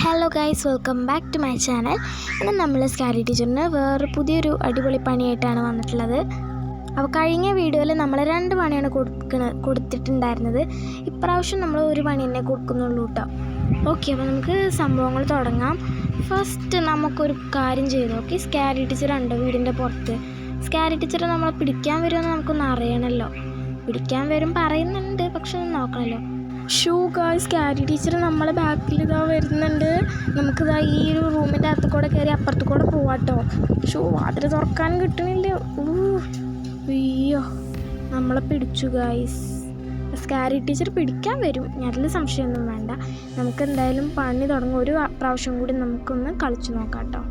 Hello guys, welcome back to my channel. ഇന്ന് നമ്മൾ scary ടീച്ചറിന് വേറെ പുതിയൊരു അടിപൊളി പണിയായിട്ടാണ് വന്നിട്ടുള്ളത്. അപ്പോൾ കഴിഞ്ഞ വീഡിയോയിൽ നമ്മൾ 2 പണിയാണ് കൊടുത്തിട്ടുണ്ടായിരുന്നത്. ഇപ്രാവശ്യം നമ്മൾ ഒരു പണി തന്നെ കൊടുക്കുന്നുള്ളൂ കേട്ടോ. ഓക്കെ, അപ്പോൾ നമുക്ക് സംഭവങ്ങൾ തുടങ്ങാം. ഫസ്റ്റ് നമുക്കൊരു കാര്യം ചെയ്ത് നോക്കി. സ്കാരി ടീച്ചർ ഉണ്ടോ വീടിൻ്റെ പുറത്ത്? സ്കാരി ടീച്ചർ നമ്മളെ പിടിക്കാൻ വരുമെന്ന് നമുക്കൊന്ന് അറിയണമല്ലോ. പിടിക്കാൻ വരും പറയുന്നുണ്ട്, പക്ഷെ ഒന്ന് നോക്കണമല്ലോ. ഗായ്സ്, സ്കാരി ടീച്ചർ നമ്മളെ ബാക്കിൽ വരുന്നുണ്ട്. നമുക്കിതാ ഈ ഒരു റൂമിൻ്റെ അകത്ത് കൂടെ കയറി അപ്പുറത്ത് കൂടെ പോവാട്ടോ. വാതിൽ തുറക്കാൻ കിട്ടണില്ല. അയ്യോ, നമ്മളെ പിടിച്ചു ഗായ്സ്. സ്കാരി ടീച്ചർ പിടിക്കാൻ വരും, അതിൽ സംശയമൊന്നും വേണ്ട. നമുക്ക് എന്തായാലും പണി തുടങ്ങും. ഒരു പ്രാവശ്യം കൂടി നമുക്കൊന്ന് കളിച്ചു നോക്കാം കേട്ടോ.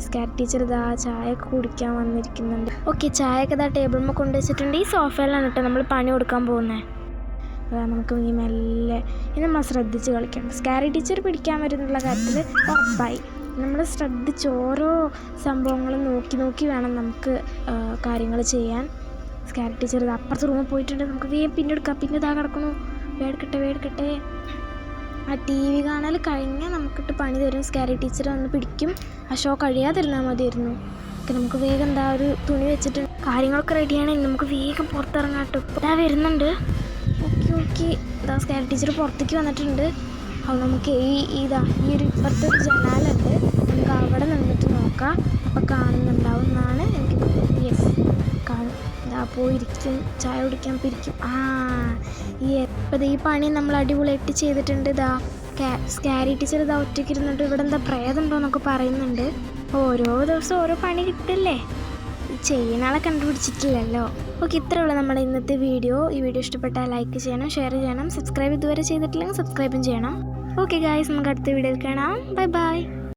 സ്കാരി ടീച്ചർ ഇതാ ചായ ഒക്കെ കുടിക്കാൻ വന്നിരിക്കുന്നുണ്ട്. ഓക്കെ, ചായയൊക്കെ ഇതാ ടേബിളിൽ കൊണ്ടുവച്ചിട്ടുണ്ട്. ഈ സോഫയിലാണ് കേട്ടോ നമ്മൾ പണി കൊടുക്കാൻ പോകുന്നത്. നമുക്ക് ഈ മെല്ലെ ഇത് നമ്മൾ ശ്രദ്ധിച്ച് കളിക്കണം. സ്കാരി ടീച്ചർ പിടിക്കാൻ വരുന്നുള്ള കാര്യത്തിൽ ഉറപ്പായി. നമ്മൾ ശ്രദ്ധിച്ച് ഓരോ സംഭവങ്ങളും നോക്കി വേണം നമുക്ക് കാര്യങ്ങൾ ചെയ്യാൻ. സ്കാരി ടീച്ചർ ഇത് അപ്പുറത്തെ റൂമിൽ പോയിട്ടുണ്ട്. നമുക്ക് വേഗം പിന്നെടുക്കാം. പിന്നെ ഇതാ കിടക്കണു. വേടുക്കട്ടെ. ആ TV കാണൽ കഴിഞ്ഞാൽ നമുക്കിട്ട് പണി തരും. സ്കാരി ടീച്ചർ വന്ന് പിടിക്കും. ആ ഷോ കഴിയാതിരുന്നാൽ മതിയായിരുന്നു. നമുക്ക് വേഗം എന്താ ഒരു തുണി വെച്ചിട്ട് കാര്യങ്ങളൊക്കെ റെഡിയാണെങ്കിൽ നമുക്ക് വേഗം പുറത്തിറങ്ങാം കേട്ടോ. ഇതാ വരുന്നുണ്ട്. ഓക്കെ, ഇതാ സ്കാരി ടീച്ചർ പുറത്തേക്ക് വന്നിട്ടുണ്ട്. അപ്പോൾ നമുക്ക് ഈ ഒരു ഇപ്പുറത്തെ ഒരു ജനാലുണ്ട്, നമുക്ക് അവിടെ നിന്നിട്ട് നോക്കാം. അപ്പോൾ കാണുന്നുണ്ടാവും എന്നാണ് എനിക്ക് തോന്നുന്നത്. യെസ്, കാണും. ഇതാ പോയിരിക്കും, ചായ കുടിക്കാൻ പിരിക്കും. ഈ പണി നമ്മൾ അടിപൊളിയായിട്ട് ചെയ്തിട്ടുണ്ട്. ഇതാ സ്കാരി ടീച്ചർ ഇതാ ഒറ്റയ്ക്ക് ഇരുന്നിട്ട് ഇവിടെ എന്താ പ്രേതമുണ്ടോ എന്നൊക്കെ പറയുന്നുണ്ട്. ഓരോ ദിവസം ഓരോ പണി കിട്ടില്ലേ, ചെയ്യുന്ന ആളെ കണ്ടുപിടിച്ചിട്ടില്ലല്ലോ. ഓക്കെ, ഇത്രയേ ഉള്ളൂ നമ്മുടെ ഇന്നത്തെ വീഡിയോ. ഈ വീഡിയോ ഇഷ്ടപ്പെട്ടാൽ ലൈക്ക് ചെയ്യണം, ഷെയർ ചെയ്യണം, സബ്സ്ക്രൈബ് ഇതുവരെ ചെയ്തിട്ടില്ലെങ്കിൽ സബ്സ്ക്രൈബും ചെയ്യണം. ഓക്കെ ഗായ്സ്, നമുക്ക് അടുത്ത വീഡിയോയിൽ കാണാം. ബൈ.